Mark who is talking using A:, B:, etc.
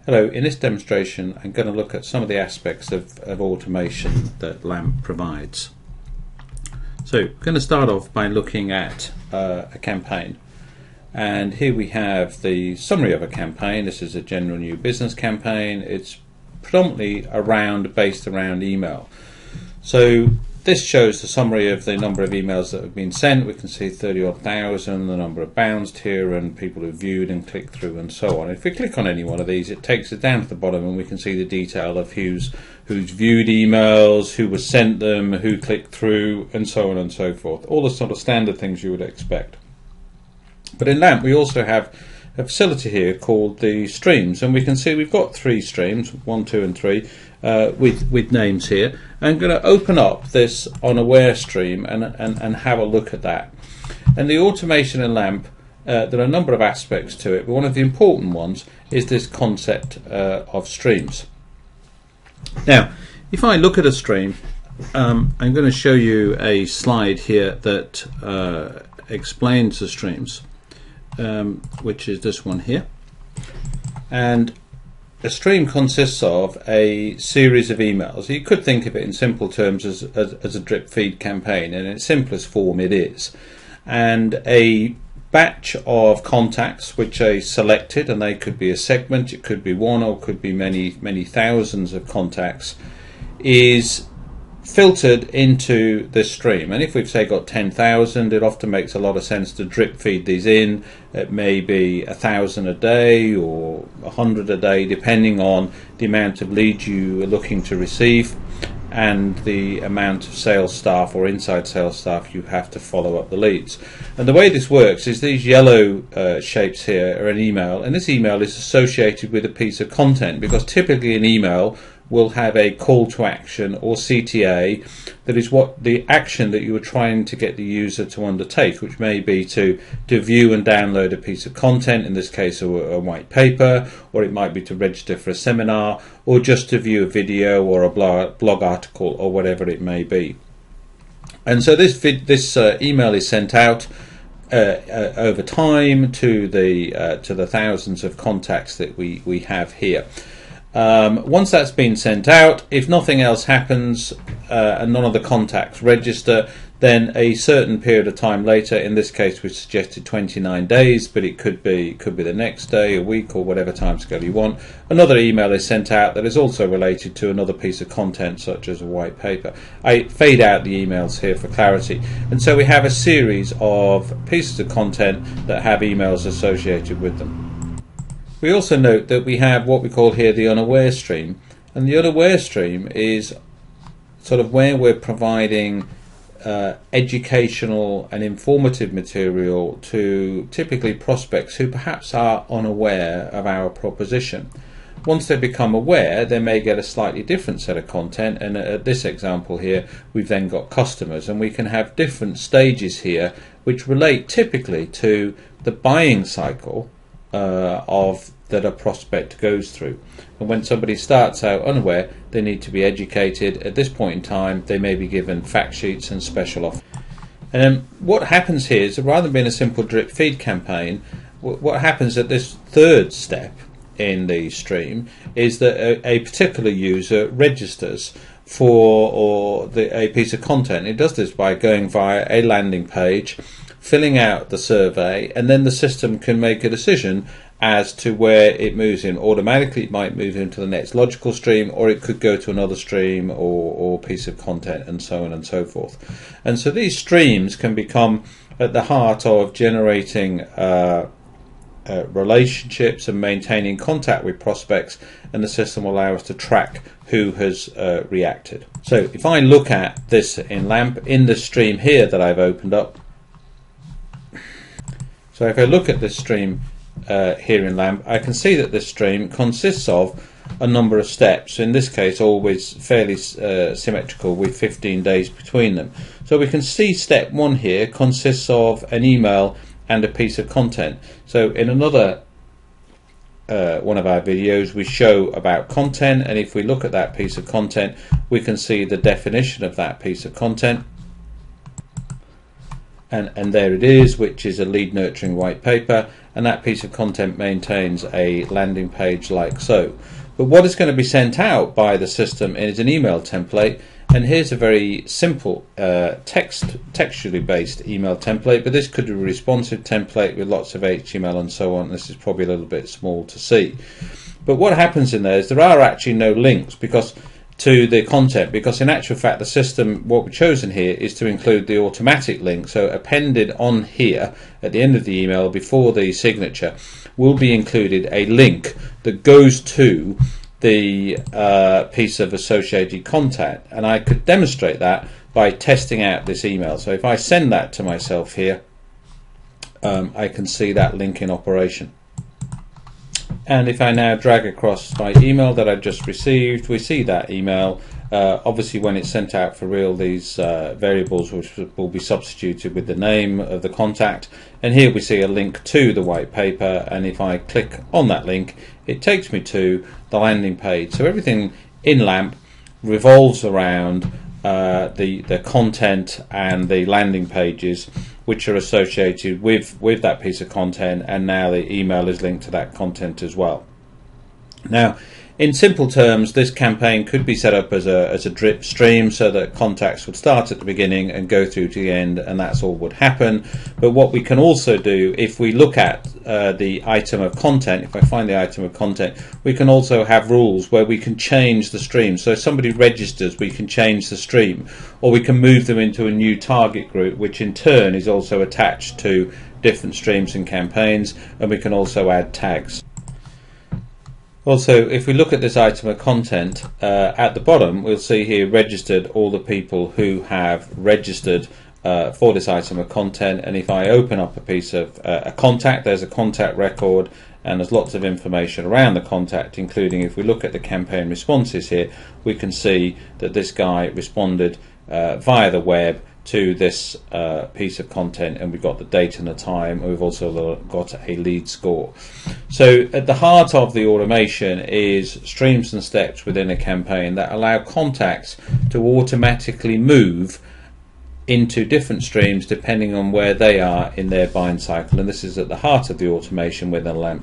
A: Hello, in this demonstration I'm going to look at some of the aspects of automation that LAMP provides. So I'm going to start off by looking at a campaign, and here we have the summary of a campaign. This is a general new business campaign. It's predominantly based around email. So this shows the summary of the number of emails that have been sent. We can see 30,000, the number of bounced here, and people who viewed and clicked through and so on. If we click on any one of these, it takes us down to the bottom and we can see the detail of who's viewed emails, who was sent them, who clicked through, and so on and so forth. All the sort of standard things you would expect. But in LAMP we also have a facility here called the streams, and we can see we've got 3 streams, 1, 2 and 3, with names here. I'm going to open up this unaware stream and have a look at that. And the automation in LAMP, there are a number of aspects to it, but one of the important ones is this concept of streams. Now, if I look at a stream, I'm going to show you a slide here that explains the streams, which is this one here. And a stream consists of a series of emails. You could think of it in simple terms as a drip feed campaign, and in its simplest form it is. And a batch of contacts which are selected, and they could be a segment, it could be one, or it could be many thousands of contacts, is filtered into this stream. And if we've say got 10,000, it often makes a lot of sense to drip feed these in. It may be 1,000 a day or 100 a day, depending on the amount of leads you are looking to receive and the amount of sales staff or inside sales staff you have to follow up the leads. And the way this works is these yellow shapes here are an email, and this email is associated with a piece of content, because typically an email will have a call to action or CTA that is what the action that you are trying to get the user to undertake, which may be to view and download a piece of content, in this case a white paper, or it might be to register for a seminar, or just to view a video or a blog article or whatever it may be. And so this email is sent out over time to the thousands of contacts that we have here. Once that's been sent out, if nothing else happens and none of the contacts register, then a certain period of time later, in this case we suggested 29 days, but it could be the next day, a week, or whatever time scale you want, another email is sent out that is also related to another piece of content, such as a white paper. I fade out the emails here for clarity. And so we have a series of pieces of content that have emails associated with them. We also note that we have what we call here the unaware stream, and the unaware stream is sort of where we're providing educational and informative material to typically prospects who perhaps are unaware of our proposition. Once they become aware, they may get a slightly different set of content, and at this example here we've then got customers, and we can have different stages here which relate typically to the buying cycle that a prospect goes through. And when somebody starts out unaware, they need to be educated. At this point in time, they may be given fact sheets and special offers. And then what happens here is that rather than being a simple drip feed campaign, what happens at this third step in the stream is that a particular user registers for a piece of content. It does this by going via a landing page, filling out the survey, and then the system can make a decision as to where it moves in. Automatically it might move into the next logical stream, or it could go to another stream or piece of content, and so on and so forth. And so these streams can become at the heart of generating relationships and maintaining contact with prospects, and the system will allow us to track who has reacted. So if I look at this in LAMP, in the stream here that I've opened up, so if I look at this stream here in LAMP, I can see that this stream consists of a number of steps, in this case always fairly symmetrical, with 15 days between them. So we can see step 1 here consists of an email and a piece of content. So in another one of our videos we show about content, and if we look at that piece of content we can see the definition of that piece of content. and there it is, which is a lead nurturing white paper, and that piece of content maintains a landing page like so. But what is going to be sent out by the system is an email template, and here's a very simple textually based email template, but this could be a responsive template with lots of HTML and so on. This is probably a little bit small to see. But what happens in there is there are actually no links to the content, because in actual fact the system, what we've chosen here is to include the automatic link. So appended on here at the end of the email before the signature will be included a link that goes to the piece of associated content, and I could demonstrate that by testing out this email. So if I send that to myself here, I can see that link in operation. And if I now drag across my email that I just received, we see that email. Obviously when it's sent out for real, these variables will be substituted with the name of the contact, and here we see a link to the white paper, and if I click on that link it takes me to the landing page. So everything in LAMP revolves around the content and the landing pages which are associated with that piece of content, and now the email is linked to that content as well. Now, in simple terms, this campaign could be set up as a drip stream, so that contacts would start at the beginning and go through to the end, and that's all would happen. But what we can also do, if we look at the item of content, if I find the item of content, we can also have rules where we can change the stream. So if somebody registers, we can change the stream, or we can move them into a new target group, which in turn is also attached to different streams and campaigns, and we can also add tags. Also, if we look at this item of content, at the bottom we'll see here registered all the people who have registered for this item of content, and if I open up a piece of a contact, there's a contact record, and there's lots of information around the contact, including if we look at the campaign responses here, we can see that this guy responded via the web to this piece of content, and we've got the date and the time, and we've also got a lead score. So at the heart of the automation is streams and steps within a campaign that allow contacts to automatically move into different streams depending on where they are in their buying cycle, and this is at the heart of the automation within LAMP.